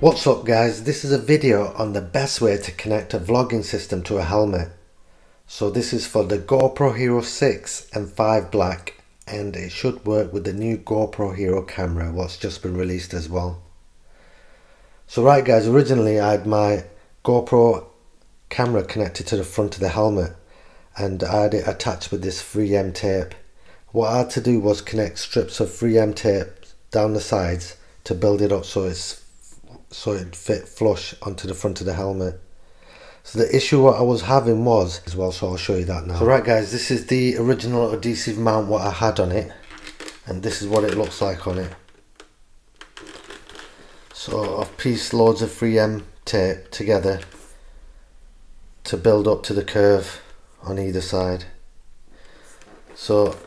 What's up guys, this is a video on the best way to connect a vlogging system to a helmet. So this is for the GoPro Hero 6 and 5 Black, and it should work with the new GoPro Hero camera what's just been released as well. So right guys, originally I had my GoPro camera connected to the front of the helmet and I had it attached with this 3M tape. What I had to do was connect strips of 3M tape down the sides to build it up so it fit flush onto the front of the helmet. So the issue what I was having was as well, so I'll show you that now. So right guys, this is the original adhesive mount what I had on it, and this is what it looks like on it. So I've pieced loads of 3M tape together to build up to the curve on either side. So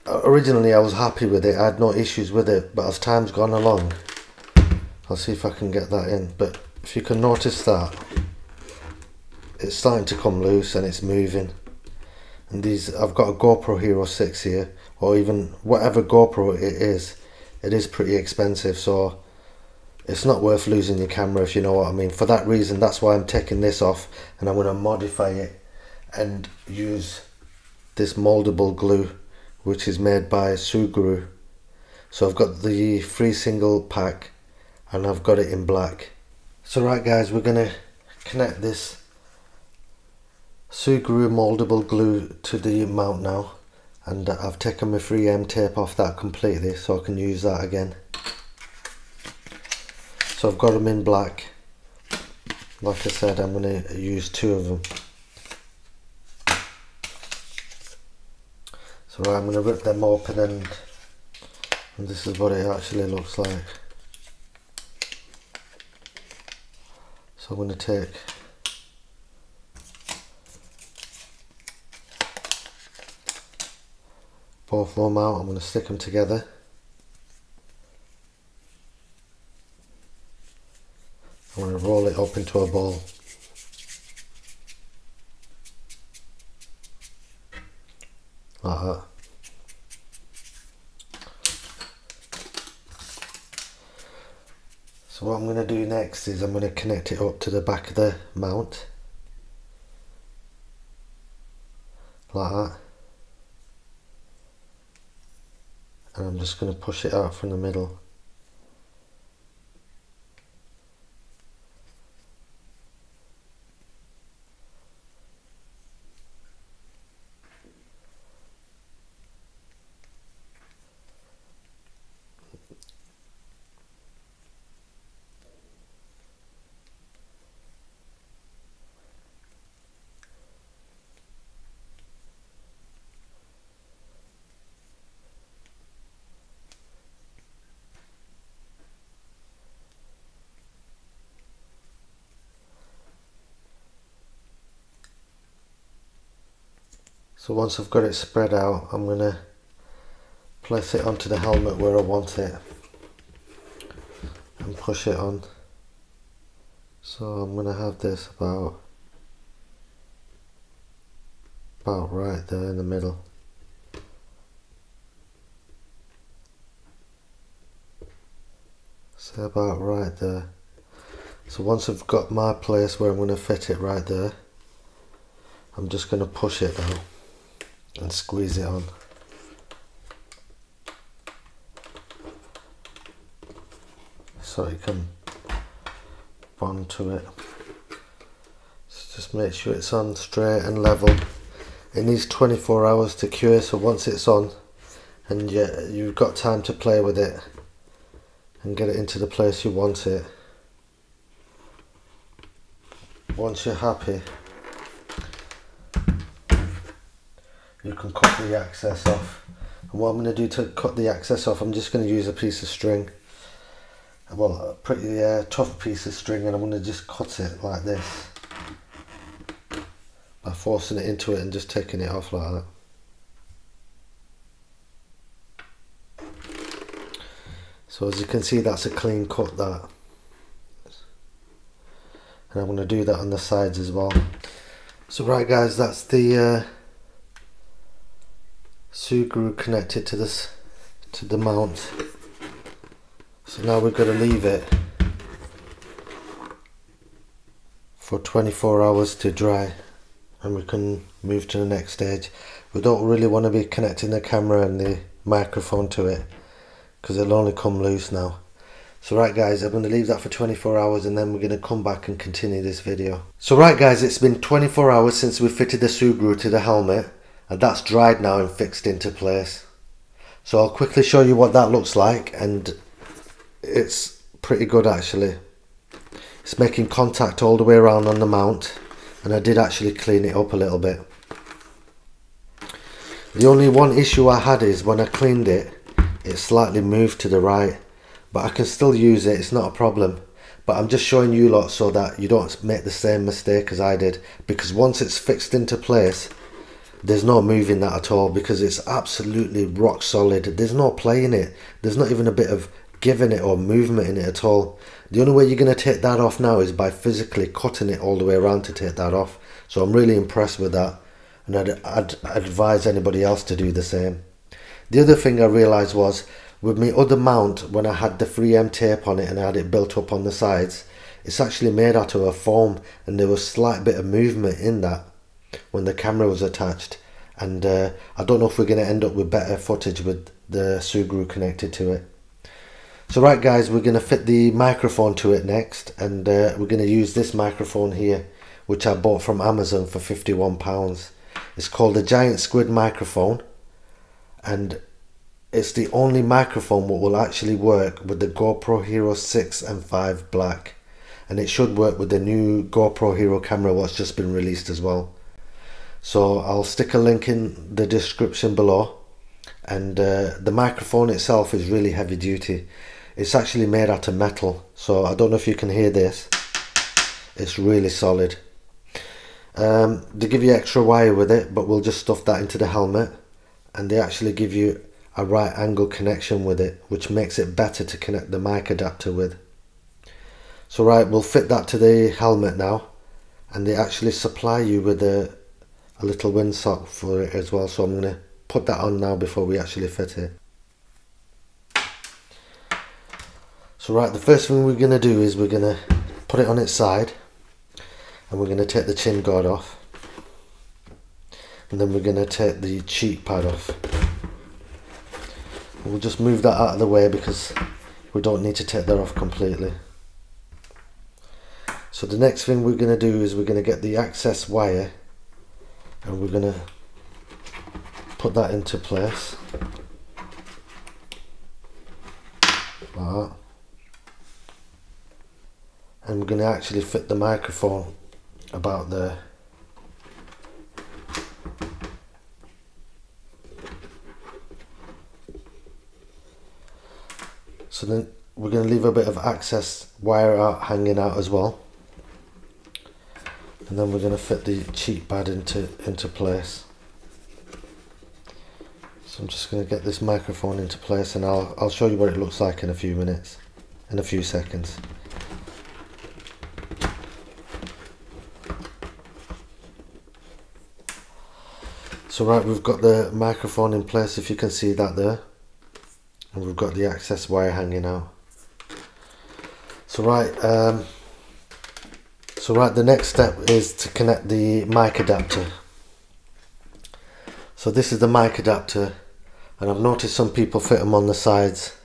originally I was happy with it, I had no issues with it, but as time's gone along, I'll see if I can get that in, but if you can notice that it's starting to come loose and it's moving. And these, I've got a GoPro Hero 6 here, or even whatever GoPro it is pretty expensive, so it's not worth losing your camera, if you know what I mean. For that reason, that's why I'm taking this off and I'm going to modify it and use this moldable glue which is made by Sugru. So I've got the 3 single pack and I've got it in black. So right guys, we're going to connect this Sugru moldable glue to the mount now, and I've taken my 3M tape off that completely so I can use that again. So I've got them in black. Like I said, I'm going to use 2 of them. So right, I'm going to rip them open and this is what it actually looks like. So I'm going to take both of them out, I'm going to stick them together. I'm going to roll it up into a ball. Like that. So what I'm going to do next is I'm going to connect it up to the back of the mount. Like that. And I'm just going to push it out from the middle. So once I've got it spread out, I'm going to place it onto the helmet where I want it and push it on. So I'm going to have this about right there in the middle. So about right there. So once I've got my place where I'm going to fit it right there, I'm just going to push it down and squeeze it on. So it can bond to it. So just make sure it's on straight and level. It needs 24 hours to cure, so once it's on and you've got time to play with it and get it into the place you want it. Once you're happy, you can cut the access off. And what I'm going to do to cut the access off, I'm just going to use a piece of string. Well, a pretty tough piece of string, and I'm going to just cut it like this by forcing it into it and just taking it off like that. So as you can see, that's a clean cut, that. And I'm going to do that on the sides as well. So right guys, that's the Sugru connected to the mount. So now we've got to leave it for 24 hours to dry, and we can move to the next stage. We don't really want to be connecting the camera and the microphone to it because it'll only come loose now. So right guys, I'm going to leave that for 24 hours and then we're going to come back and continue this video. So right guys, it's been 24 hours since we fitted the Sugru to the helmet, and that's dried now and fixed into place. So I'll quickly show you what that looks like, and it's pretty good actually. It's making contact all the way around on the mount, and I did actually clean it up a little bit. The only one issue I had is when I cleaned it, it slightly moved to the right. But I can still use it, it's not a problem. But I'm just showing you lot so that you don't make the same mistake as I did. Because once it's fixed into place, there's no moving that at all, because it's absolutely rock solid. There's no play in it. There's not even a bit of giving it or movement in it at all. The only way you're going to take that off now is by physically cutting it all the way around to take that off. So I'm really impressed with that. And I'd advise anybody else to do the same. The other thing I realised was, with my other mount, when I had the 3M tape on it and I had it built up on the sides, it's actually made out of a foam, and there was a slight bit of movement in that when the camera was attached. And I don't know if we're going to end up with better footage with the Sugru connected to it. So right guys, we're going to fit the microphone to it next, and we're going to use this microphone here, which I bought from Amazon for £51. It's called the Giant Squid microphone, and it's the only microphone that will actually work with the GoPro Hero 6 and 5 Black, and it should work with the new GoPro Hero camera what's just been released as well. So I'll stick a link in the description below. And the microphone itself is really heavy duty. It's actually made out of metal, so I don't know if you can hear this. It's really solid. They give you extra wire with it, but we'll just stuff that into the helmet, and they actually give you a right angle connection with it, which makes it better to connect the mic adapter with. So right, we'll fit that to the helmet now, and they actually supply you with a little windsock for it as well, so I'm going to put that on now before we actually fit it. So right, the first thing we're going to do is we're going to put it on its side, and we're going to take the chin guard off, and then we're going to take the cheek pad off. We'll just move that out of the way because we don't need to take that off completely. So the next thing we're going to do is we're going to get the access wire, and we're going to put that into place like that. And we're going to actually fit the microphone about there. So then we're going to leave a bit of access wire out, hanging out as well, and then we're going to fit the cheek pad into place. So I'm just going to get this microphone into place, and I'll show you what it looks like in a few minutes, in a few seconds. So right, we've got the microphone in place, if you can see that there. And we've got the access wire hanging out. So right, the next step is to connect the mic adapter. So this is the mic adapter, and I've noticed some people fit them on the sides,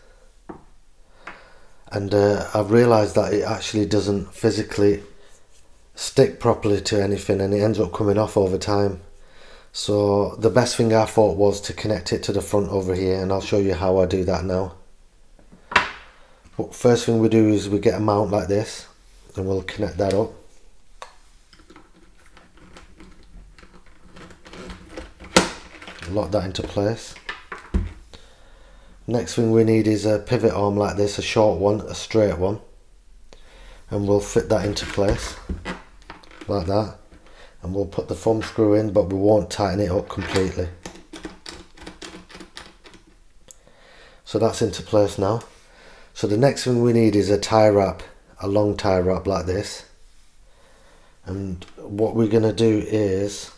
and I've realised that it actually doesn't physically stick properly to anything, and it ends up coming off over time. So the best thing I thought was to connect it to the front over here, and I'll show you how I do that now. But first thing we do is we get a mount like this, and we'll connect that up. Lock that into place. Next thing we need is a pivot arm like this, a short one, a straight one, and we'll fit that into place like that. And we'll put the thumb screw in, but we won't tighten it up completely. So that's into place now. So the next thing we need is a tie wrap, a long tie wrap like this. And what we're going to do is,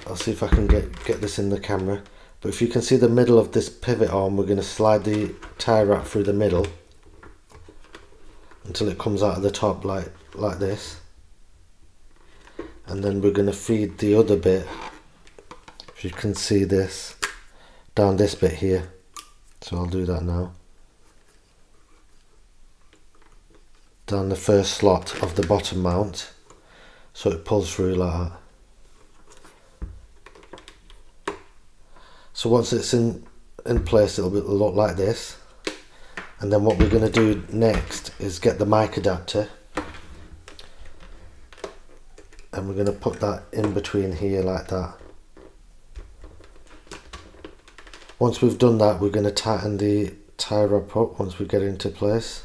I'll see if I can get this in the camera, but if you can see the middle of this pivot arm, we're going to slide the tie wrap through the middle until it comes out of the top like this, and then we're going to feed the other bit, if you can see this, down this bit here. So I'll do that now. Down the first slot of the bottom mount, so it pulls through like that. So once it's in place, it'll look like this. And then what we're going to do next is get the mic adapter, and we're going to put that in between here like that. Once we've done that, we're going to tighten the tie wrap up once we get it into place.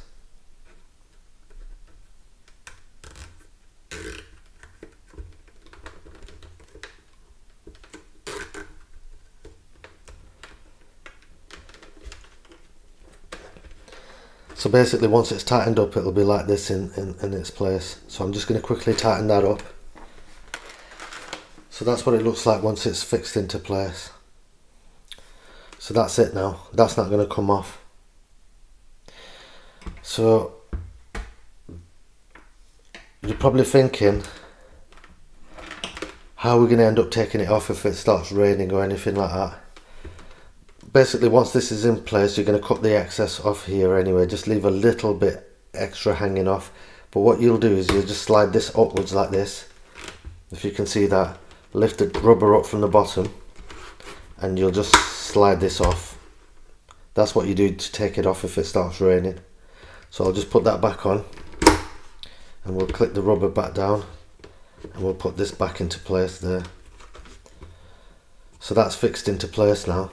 So basically once it's tightened up, it'll be like this in its place. So I'm just going to quickly tighten that up. So that's what it looks like once it's fixed into place. So that's it now. That's not going to come off. So you're probably thinking, how are we going to end up taking it off if it starts raining or anything like that? Basically, once this is in place, you're going to cut the excess off here anyway. Just leave a little bit extra hanging off. But what you'll do is you'll just slide this upwards like this. If you can see that. Lift the rubber up from the bottom, and you'll just slide this off. That's what you do to take it off if it starts raining. So I'll just put that back on, and we'll click the rubber back down, and we'll put this back into place there. So that's fixed into place now.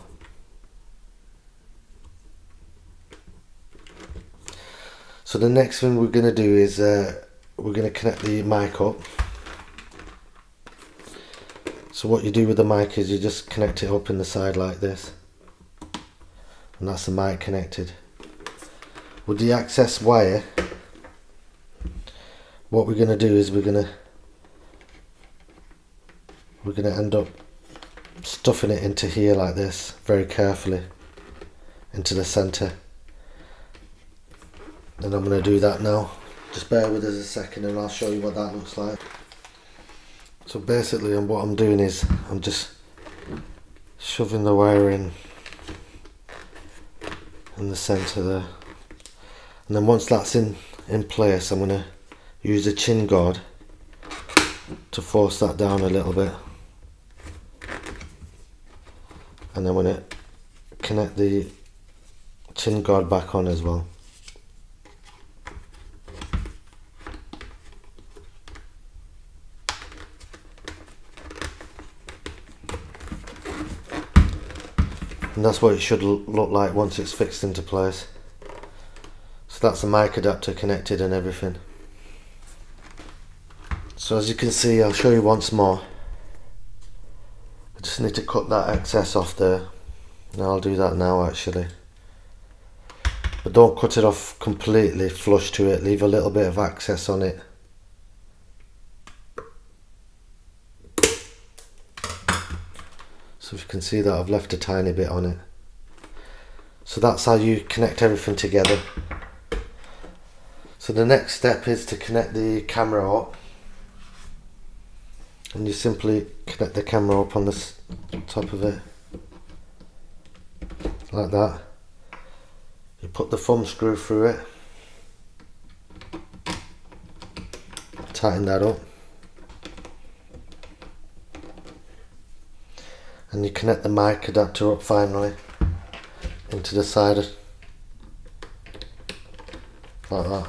So the next thing we're going to do is we're going to connect the mic up. So what you do with the mic is you just connect it up in the side like this, and that's the mic connected. With the access wire, what we're going to do is we're going to end up stuffing it into here like this, very carefully, into the centre. And I'm going to do that now. Just bear with us a second and I'll show you what that looks like. So basically what I'm doing is I'm just shoving the wire in the centre there. And then once that's in place, I'm going to use a chin guard to force that down a little bit. And I'm going to connect the chin guard back on as well. And that's what it should look like once it's fixed into place. So that's the mic adapter connected and everything. So as you can see, I'll show you once more. I just need to cut that excess off there. And I'll do that now actually. But don't cut it off completely flush to it, leave a little bit of access on it. So if you can see that I've left a tiny bit on it. So that's how you connect everything together. So the next step is to connect the camera up. And you simply connect the camera up on the top of it. Like that. You put the thumb screw through it. Tighten that up. And you connect the mic adapter up finally into the side like that.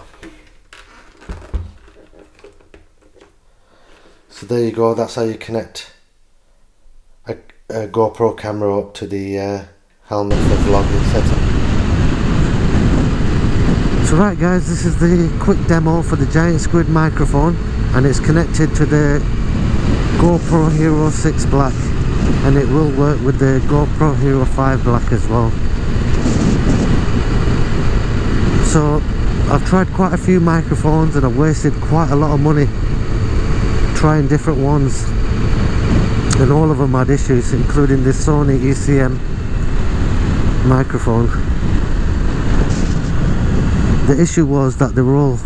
So there you go, that's how you connect a GoPro camera up to the helmet for vlogging setup. So right guys, this is the quick demo for the giant squid microphone, and it's connected to the GoPro Hero 6 Black. And it will work with the GoPro Hero 5 Black as well. So I've tried quite a few microphones and I've wasted quite a lot of money trying different ones, and all of them had issues, including this Sony ECM microphone. The issue was that they were all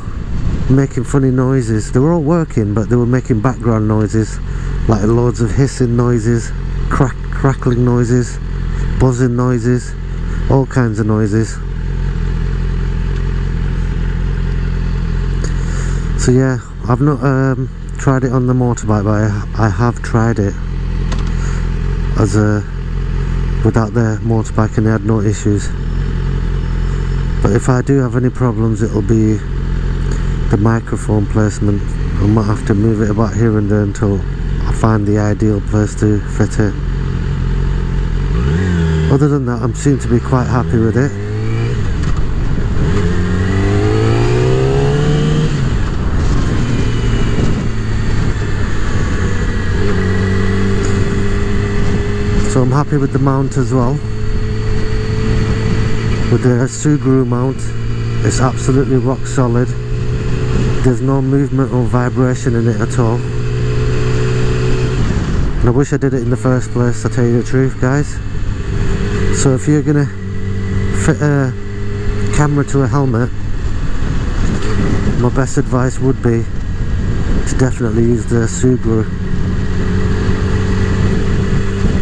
making funny noises. They were all working, but they were making background noises, like loads of hissing noises, crackling noises, buzzing noises, all kinds of noises. So yeah, I've not tried it on the motorbike, but I have tried it as without the motorbike, and I had no issues. But if I do have any problems, it'll be the microphone placement. I might have to move it about here and there until I find the ideal place to fit it. Other than that, I seem to be quite happy with it. So I'm happy with the mount as well. With the Sugru mount, it's absolutely rock solid. There's no movement or vibration in it at all. And I wish I did it in the first place, I tell you the truth, guys. So if you're gonna fit a camera to a helmet, my best advice would be to definitely use the Sugru.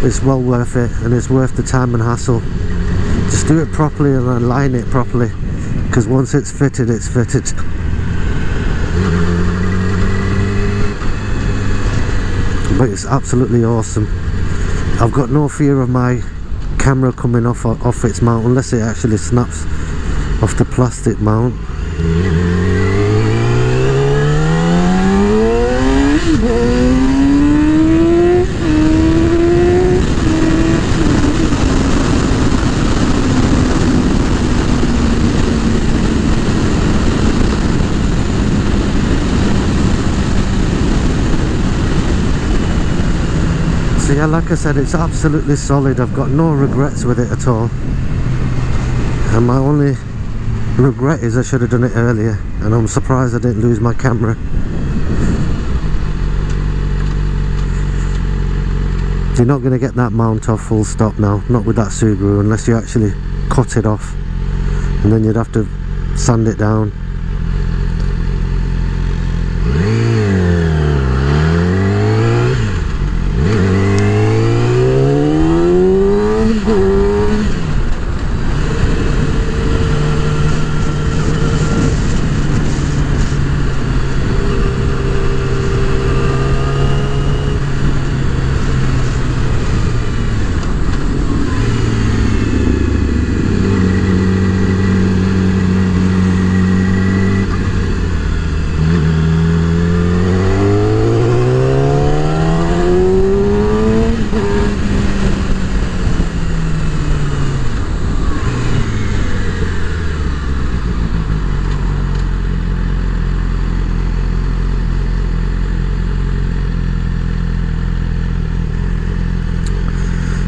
It's well worth it, and it's worth the time and hassle. Just do it properly and align it properly, because once it's fitted, it's fitted. But it's absolutely awesome. I've got no fear of my camera coming off its mount, unless it actually snaps off the plastic mount. So yeah, like I said, it's absolutely solid. I've got no regrets with it at all. And my only regret is I should have done it earlier, and I'm surprised I didn't lose my camera. You're not going to get that mount off full stop now, not with that Sugru, unless you actually cut it off, and then you'd have to sand it down.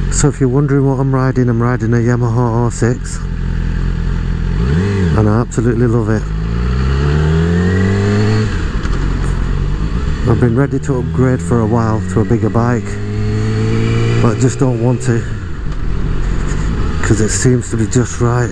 So if you're wondering what I'm riding a Yamaha R6, and I absolutely love it. I've been ready to upgrade for a while to a bigger bike, but I just don't want to, because it seems to be just right.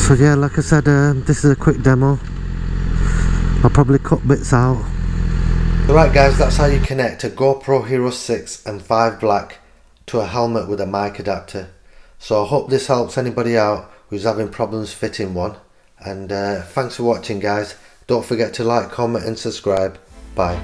So yeah, like I said, this is a quick demo. I'll probably cut bits out. Alright guys, that's how you connect a GoPro Hero 6 and 5 Black to a helmet with a mic adapter. So I hope this helps anybody out who's having problems fitting one. And thanks for watching guys. Don't forget to like, comment and subscribe. Bye.